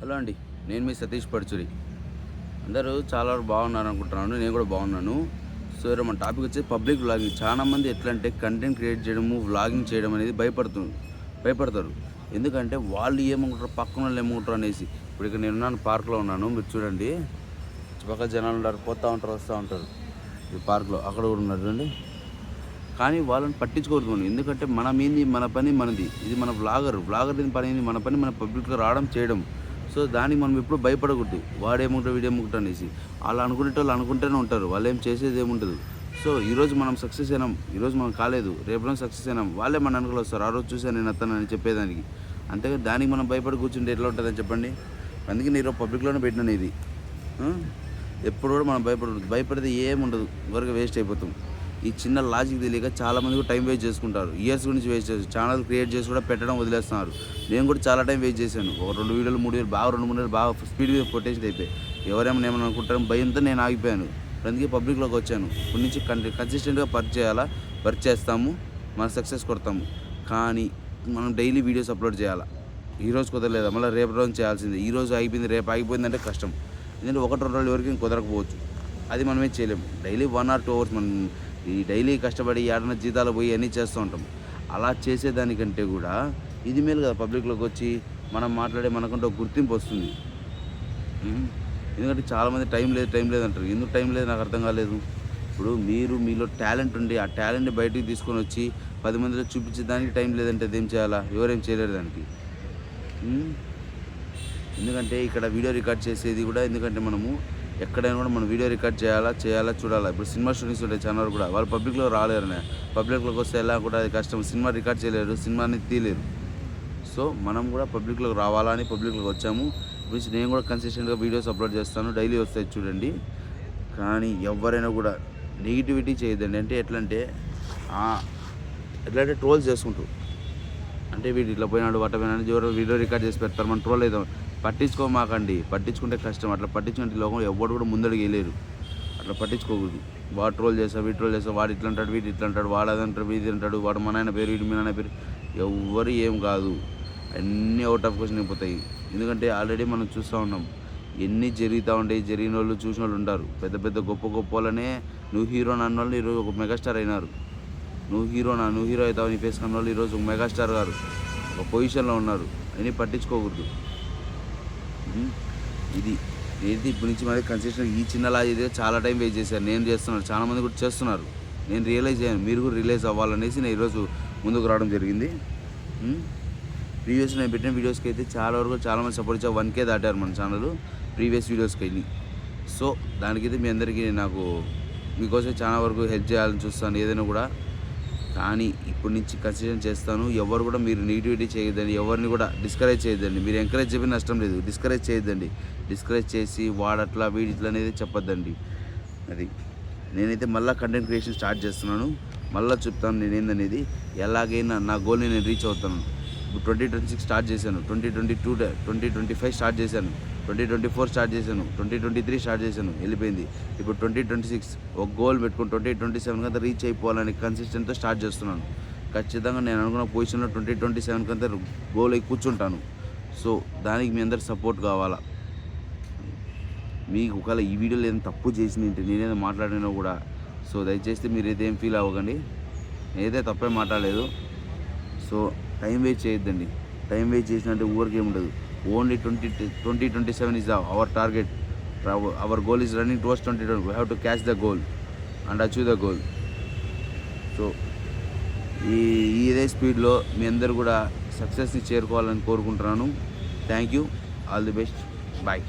Hello అండి, నేను మీ సతీష్ పడుచురి. అందరూ చాలా వరకు బాగున్నారు అనుకుంటున్నాను. నేను కూడా బాగున్నాను. సో ఈరోజు మన టాపిక్ వచ్చి పబ్లిక్ వ్లాగింగ్. చాలామంది ఎట్లా అంటే కంటెంట్ క్రియేట్ చేయడము, వ్లాగింగ్ చేయడం అనేది భయపడతారు. ఎందుకంటే వాళ్ళు ఏమనుకుంటారు, పక్కన వాళ్ళు ఏమనుకుంటారు అనేసి. ఇప్పుడు ఇక్కడ నేను పార్క్లో ఉన్నాను, మీరు చూడండి. చుట్టుపక్కల జనాలు ఉంటారు, పోతూ ఉంటారు, వస్తూ ఉంటారు. ఈ పార్క్లో అక్కడ కూడా ఉన్నారు చూడండి. కానీ వాళ్ళని పట్టించుకోవద్దు. ఎందుకంటే మన పని మనది. ఇది మన వ్లాగర్ పని ఏంది, మన పని మన పబ్లిక్లో రావడం చేయడం. సో దానికి మనం ఎప్పుడు భయపడకూడదు. వాడేముంటారు వీడేముంటారు అనేసి అలా అనుకునేటోళ్ళు అనుకుంటూనే ఉంటారు. వాళ్ళు ఏం చేసేది ఏముండదు. సో ఈరోజు మనం సక్సెస్ అయినాం, ఈరోజు మనం కాలేదు, రేపు సక్సెస్ అయినాం, వాళ్ళే మన అనుకూలు వస్తారు. ఆ రోజు చూసాను నేను అతనని చెప్పేదానికి. అంతేగా దానికి మనం భయపడి కూర్చుంటే ఎట్లా ఉంటుందని చెప్పండి. అందుకే నేను పబ్లిక్లోనే పెట్టినాను ఇది. ఎప్పుడు కూడా మనం భయపడితే ఏముండదు, ఊరికే వేస్ట్ అయిపోతాం. ఈ చిన్న లాజిక్ తెలియక చాలామంది కూడా టైం వేస్ట్ చేసుకుంటారు. ఇయర్స్ గురించి వేస్ట్ చేస్తారు. ఛానల్ క్రియేట్ చేసి కూడా పెట్టడం వదిలేస్తున్నారు. నేను కూడా చాలా టైం వేస్ట్ చేశాను. ఒక 2 వీడియోలు 3 వీడియోలు బాగా 2-3 వీడియోలు బాగా స్పీడ్గా కొట్టేసి అయిపోయి ఎవరేమన్నా ఏమన్నా అనుకుంటారని భయంతో నేను ఆగిపోయాను. అందుకే పబ్లిక్లోకి వచ్చాను. ఇప్పటి నుంచి కన్సిస్టెంట్గా వర్క్ చేస్తాము, మన సక్సెస్ కొడతాము. కానీ మనం డైలీ వీడియోస్ అప్లోడ్ చేయాలా. ఈరోజు కుదరలేదా, మళ్ళీ రేపు రోజు చేయాల్సిందే. ఈరోజు అయిపోయింది, రేపు ఆగిపోయిందంటే కష్టం. ఎందుకంటే 1-2 రోజుల వరకు కుదరకపోవచ్చు. అది మనమే చేయలేము. డైలీ 1 or 2 hours మనం ఈ డైలీ కష్టపడి ఏడన్నా జీతాలు పోయి అన్నీ చేస్తూ ఉంటాం. అలా చేసేదానికంటే కూడా ఇది మేలు కదా. పబ్లిక్లోకి వచ్చి మనం మాట్లాడే మనకంటే ఒక గుర్తింపు వస్తుంది. ఎందుకంటే చాలామంది టైం లేదు అంటారు. ఎందుకు టైం లేదు నాకు అర్థం కాలేదు. ఇప్పుడు మీలో టాలెంట్ ఉండి ఆ టాలెంట్ని బయటికి తీసుకొని వచ్చి 10 మందిలో చూపించే దానికి టైం లేదంటే అదేం చేయాలా? ఎవరేం చేయలేరు దానికి. ఎందుకంటే ఇక్కడ వీడియో రికార్డ్ చేసేది కూడా, ఎందుకంటే మనము ఎక్కడైనా కూడా మనం వీడియో రికార్డ్ చేయాలా చూడాలా. ఇప్పుడు సినిమా స్టూడెంట్స్ ఉంటాయి ఛానల్ కూడా, వాళ్ళు పబ్లిక్లో రాలేరు. పబ్లిక్లోకి వస్తే ఎలా కూడా అది కష్టం. సినిమా రికార్డ్ చేయలేరు, సినిమాని తీయలేరు. సో మనం కూడా పబ్లిక్లోకి రావాలని పబ్లిక్లోకి వచ్చాము. ఇప్పుడు నేను కూడా కన్సిస్టెంట్గా వీడియోస్ అప్లోడ్ చేస్తాను, డైలీ వస్తాయి చూడండి. కానీ ఎవరైనా కూడా నెగిటివిటీ చేయొద్దండి. అంటే ఎట్లా అంటే ట్రోల్స్ చేసుకుంటారు. అంటే వీడు ఇట్లా పోయినాడు వాట పోయినాడు, ఎవరో వీడియో రికార్డ్ చేసి పెడతారు, మనం ట్రోల్ అవుతాం. పట్టించుకోమాకండి. పట్టించుకుంటే కష్టం. అట్లా పట్టించుకుంటే లోకం ఎవరు కూడా ముందడుగు వేయలేరు. అట్లా పట్టించుకోకూడదు. వాడు ట్రోల్ చేస్తా, వీడు ట్రోల్ చేస్తా, వాడు ఇట్లా అంటాడు, వీడు ఇట్లా అంటాడు, వాడు అదంటాడు, వీడు అంటాడు, వాడు మా నాయన పేరు, వీడు మీ నాయన పేరు. ఎవ్వరు ఏం కాదు, అన్నీ అవుట్ ఆఫ్ క్వశ్చన్ అయిపోతాయి. ఎందుకంటే ఆల్రెడీ మనం చూస్తూ ఉన్నాం, ఎన్ని జరుగుతూ ఉంటాయి. జరిగిన వాళ్ళు చూసిన వాళ్ళు ఉంటారు. పెద్ద గొప్ప వాళ్ళనే నువ్వు హీరో అన్న వాళ్ళు ఈరోజు ఒక మెగాస్టార్ అయినారు. నువ్వు హీరో అవుతావు నీ ఫేస్ కన్న వాళ్ళు ఈరోజు ఒక మెగాస్టార్ గారు ఒక పొజిషన్లో ఉన్నారు. అన్నీ పట్టించుకోకూడదు. ఇది ఇప్పటి నుంచి మరి కన్సిస్టెంట్ ఈ చిన్న లాజిక్ చాలా టైం వేస్ట్ చేశారు. నేను చేస్తున్నాను, చాలామంది కూడా చేస్తున్నారు. నేను రియలైజ్ అయ్యాను, మీరు కూడా రిలైజ్ అవ్వాలనేసి నేను ఈరోజు ముందుకు రావడం జరిగింది. ప్రీవియస్ నేను పెట్టిన వీడియోస్కి అయితే చాలామంది సపోర్ట్ ఇచ్చారు. 1K దాటారు మన ఛానల్ ప్రీవియస్ వీడియోస్కి వెళ్ళి. సో దానికైతే మీ అందరికీ మీకోసం చాలా వరకు హెల్ప్ చేయాలని చూస్తాను ఏదైనా కూడా. కానీ ఇప్పటి నుంచి కన్సిడర్ చేస్తాను. ఎవరు కూడా మీరు నెగిటివిటీ చేయొద్దండి, ఎవరిని కూడా డిస్కరేజ్ చేయొద్దండి. మీరు ఎంకరేజ్ చెప్పిన నష్టం లేదు, డిస్కరేజ్ చేయొద్దండి. డిస్కరేజ్ చేసి వాడట్లా వీడిట్లా అనేది చెప్పొద్దండి. అది నేనైతే మళ్ళీ కంటెంట్ క్రియేషన్ స్టార్ట్ చేస్తున్నాను. మళ్ళీ చెప్తాను నేనేందనేది. ఎలాగైనా నా గోల్ని నేను రీచ్ అవుతాను. ఇప్పుడు 2026 స్టార్ట్ చేశాను, 2025 స్టార్ట్ చేశాను, 2024 స్టార్ట్ చేశాను, 2023 స్టార్ట్ చేశాను, వెళ్ళిపోయింది. ఇప్పుడు 2026 ఒక గోల్ పెట్టుకుని 2027 కంతా రీచ్ అయిపోవాలని కన్సిస్టెంట్తో స్టార్ట్ చేస్తున్నాను. ఖచ్చితంగా నేను అనుకున్న పొజిషన్లో 2027 కంతా గోల్ అయి కూర్చుంటాను. సో దానికి మీ అందరు సపోర్ట్ కావాలా. మీకు ఒకవేళ ఈ వీడియోలో ఏదైనా తప్పు చేసింది నేనేదో మాట్లాడినా కూడా సో దయచేసి మీరైతే ఏం ఫీల్ అవ్వకండి. నేనైతే తప్పే మాట్లాడలేదు. సో టైం వేస్ట్ చేయొద్దండి. టైం వేస్ట్ చేసినట్టే ఊరికే ఉండదు. Only 2027 is our target. Our goal is running towards 2020. We have to catch the goal and achieve the goal. So ఇదే స్పీడ్లో మీ అందరు కూడా సక్సెస్ని చేరుకోవాలని కోరుకుంటున్నాను. Thank you. All the best. Bye.